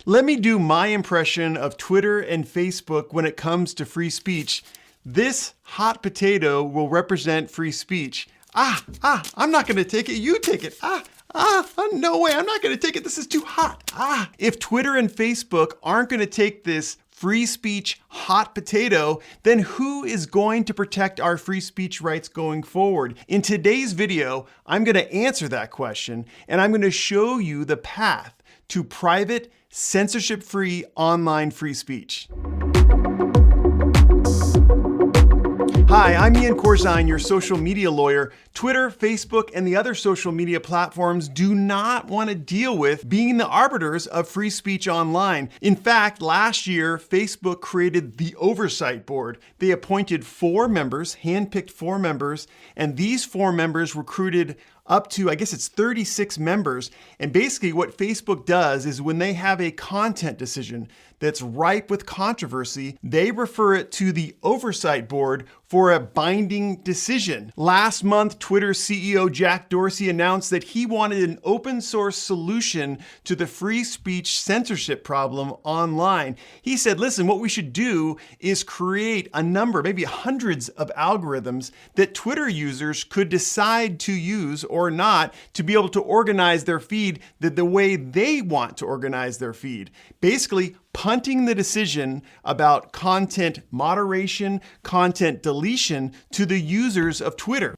Let me do my impression of Twitter and Facebook when it comes to free speech. This hot potato will represent free speech. I'm not gonna take it, you take it. No way, I'm not gonna take it, this is too hot. If Twitter and Facebook aren't gonna take this free speech hot potato, then who is going to protect our free speech rights going forward? In today's video, I'm gonna answer that question, and I'm gonna show you the path to private, censorship-free online free speech. Hi, I'm Corzine, your social media lawyer. Twitter, Facebook, and the other social media platforms do not want to deal with being the arbiters of free speech online. In fact, last year, Facebook created the Oversight Board. They appointed 4 members, handpicked 4 members, and these 4 members recruited up to, I guess it's 36 members. And basically what Facebook does is when they have a content decision that's ripe with controversy, they refer it to the Oversight Board for a binding decision. Last month, Twitter's CEO Jack Dorsey announced that he wanted an open source solution to the free speech censorship problem online. He said, listen, what we should do is create a number, maybe hundreds of algorithms that Twitter users could decide to use or not to be able to organize their feed the way they want to organize their feed. Basically, punting the decision about content moderation, content deletion to the users of Twitter.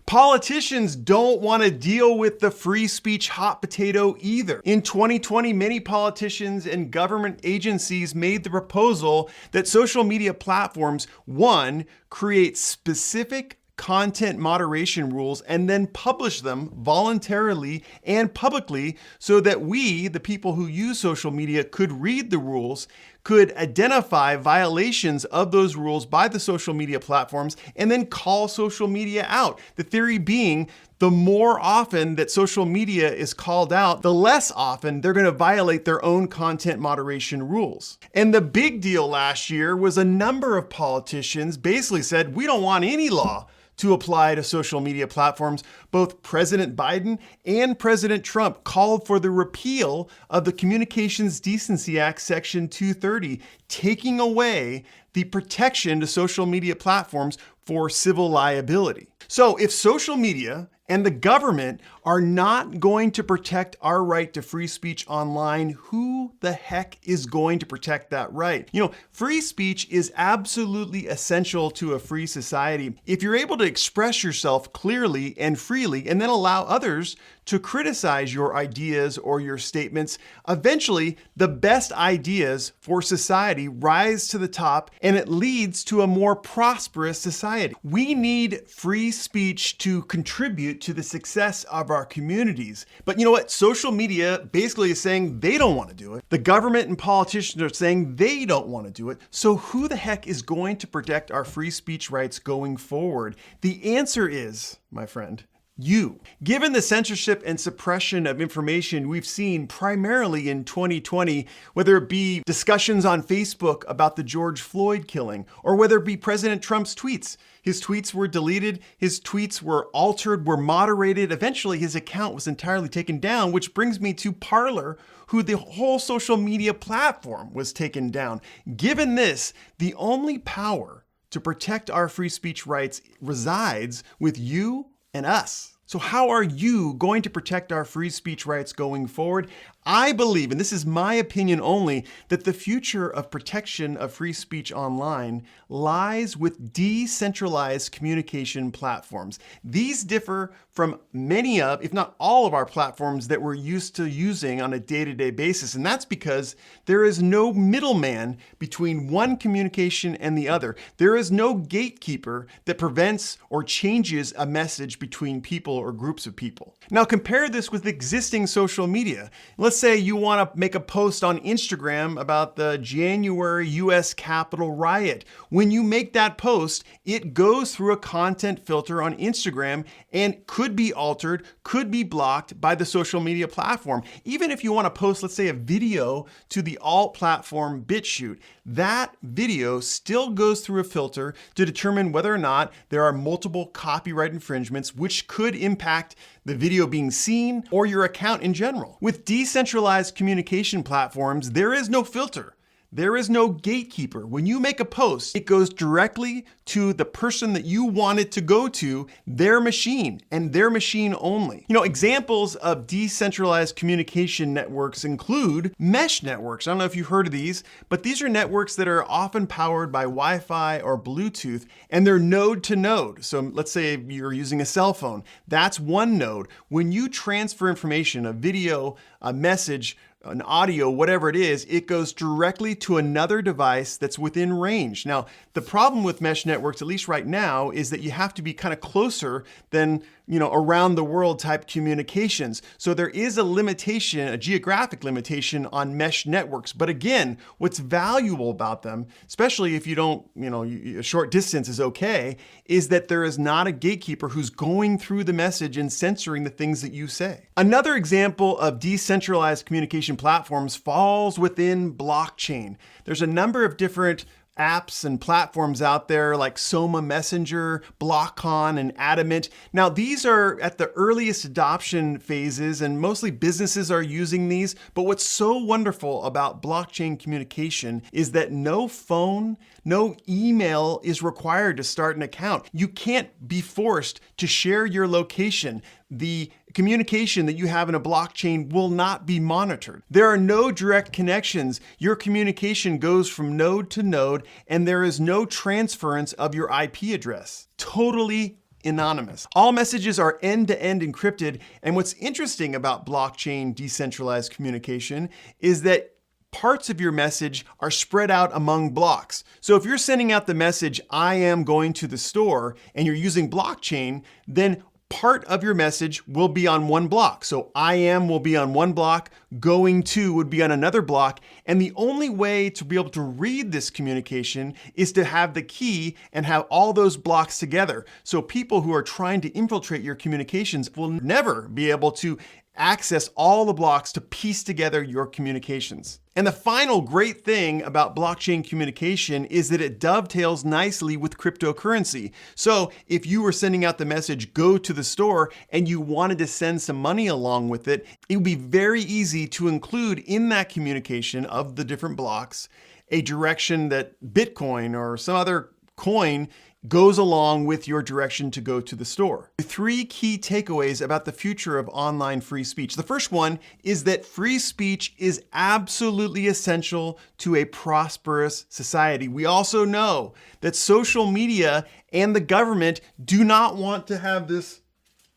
Politicians don't want to deal with the free speech hot potato either. In 2020, many politicians and government agencies made the proposal that social media platforms, 1, create specific content moderation rules and then publish them voluntarily and publicly so that we, the people who use social media, could read the rules, could identify violations of those rules by the social media platforms, and then call social media out. The theory being, the more often that social media is called out, the less often they're going to violate their own content moderation rules. And the big deal last year was a number of politicians basically said, we don't want any law to apply to social media platforms. Both President Biden and President Trump called for the repeal of the Communications Decency Act, Section 230, taking away the protection to social media platforms for civil liability. So if social media and the government are not going to protect our right to free speech online, who the heck is going to protect that right? You know, free speech is absolutely essential to a free society. If you're able to express yourself clearly and freely and then allow others to criticize your ideas or your statements, eventually the best ideas for society rise to the top and it leads to a more prosperous society. We need free speech to contribute to the success of our communities. But you know what? Social media basically is saying they don't want to do it. The government and politicians are saying they don't want to do it. So who the heck is going to protect our free speech rights going forward? The answer is, my friend, you. Given the censorship and suppression of information we've seen primarily in 2020, whether it be discussions on Facebook about the George Floyd killing, or whether it be President Trump's tweets. His tweets were deleted, his tweets were altered, were moderated. Eventually his account was entirely taken down, which brings me to Parler, who the whole social media platform was taken down. Given this, the only power to protect our free speech rights resides with you and us. So how are you going to protect our free speech rights going forward? I believe, and this is my opinion only, that the future of protection of free speech online lies with decentralized communication platforms. These differ from many of, if not all of our platforms that we're used to using on a day-to-day basis. And that's because there is no middleman between one communication and the other. There is no gatekeeper that prevents or changes a message between people or groups of people. Now compare this with existing social media. Let's say you want to make a post on Instagram about the January US Capitol riot. When you make that post, it goes through a content filter on Instagram and could be altered, could be blocked by the social media platform. Even if you want to post, let's say, a video to the alt platform BitChute, that video still goes through a filter to determine whether or not there are multiple copyright infringements, which could impact the video being seen, or your account in general. With decentralized communication platforms, there is no filter. There is no gatekeeper. When you make a post, it goes directly to the person that you want it to go to, their machine, and their machine only. Examples of decentralized communication networks include mesh networks. I don't know if you've heard of these, but these are networks that are often powered by Wi-Fi or Bluetooth, and they're node to node. So let's say you're using a cell phone. That's one node. When you transfer information, a video, a message, an audio, whatever it is, it goes directly to another device that's within range. Now, the problem with mesh networks, at least right now, is that you have to be kind of closer than, around the world type communications. So there is a limitation, a geographic limitation on mesh networks. But again, what's valuable about them, especially if you don't, a short distance is okay, is that there is not a gatekeeper who's going through the message and censoring the things that you say. Another example of decentralized communication platforms falls within blockchain. There's a number of different apps and platforms out there like Soma Messenger, Blockcon, and Adamant. Now, these are at the earliest adoption phases, and mostly businesses are using these. But what's so wonderful about blockchain communication is that no phone, no email is required to start an account. You can't be forced to share your location. The communication that you have in a blockchain will not be monitored. There are no direct connections. Your communication goes from node to node, and there is no transference of your IP address. Totally anonymous. All messages are end-to-end encrypted, and what's interesting about blockchain decentralized communication is that parts of your message are spread out among blocks. So if you're sending out the message, "I am going to the store," and you're using blockchain, then part of your message will be on one block. So "I am" will be on one block, "going to" would be on another block. And the only way to be able to read this communication is to have the key and have all those blocks together. So people who are trying to infiltrate your communications will never be able to access all the blocks to piece together your communications. And the final great thing about blockchain communication is that it dovetails nicely with cryptocurrency. So if you were sending out the message, "Go to the store," and you wanted to send some money along with it, it would be very easy to include in that communication of the different blocks a direction that Bitcoin or some other coin goes along with your direction to go to the store. 3 key takeaways about the future of online free speech. The first one is that free speech is absolutely essential to a prosperous society. We also know that social media and the government do not want to have this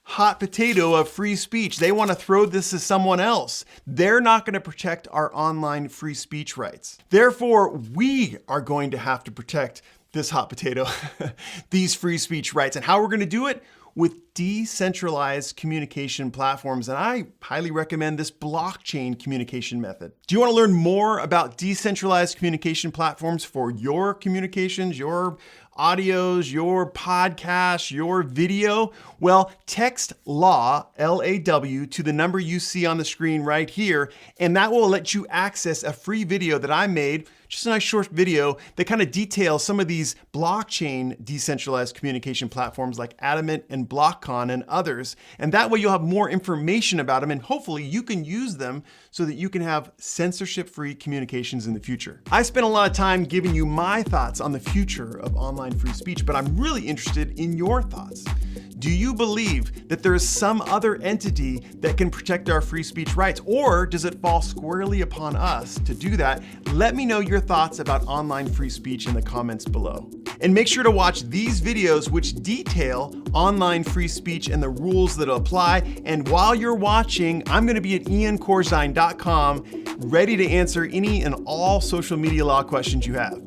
hot potato of free speech. They want to throw this to someone else. They're not going to protect our online free speech rights. Therefore, we are going to have to protect this hot potato, these free speech rights. And how we're going to do it? With decentralized communication platforms. And I highly recommend this blockchain communication method. Do you want to learn more about decentralized communication platforms for your communications, your audios, your podcasts, your video? Well, text LAW, L-A-W, to the number you see on the screen right here, and that will let you access a free video that I made, just a nice short video that kind of details some of these blockchain decentralized communication platforms like Adamant and Blockcon and others. And that way you'll have more information about them, and hopefully you can use them so that you can have censorship-free communications in the future. I spent a lot of time giving you my thoughts on the future of online free speech, but I'm really interested in your thoughts. Do you believe that there is some other entity that can protect our free speech rights, or does it fall squarely upon us to do that? Let me know your thoughts about online free speech in the comments below. And make sure to watch these videos which detail online free speech and the rules that apply. And while you're watching, I'm going to be at iancorzine.com ready to answer any and all social media law questions you have.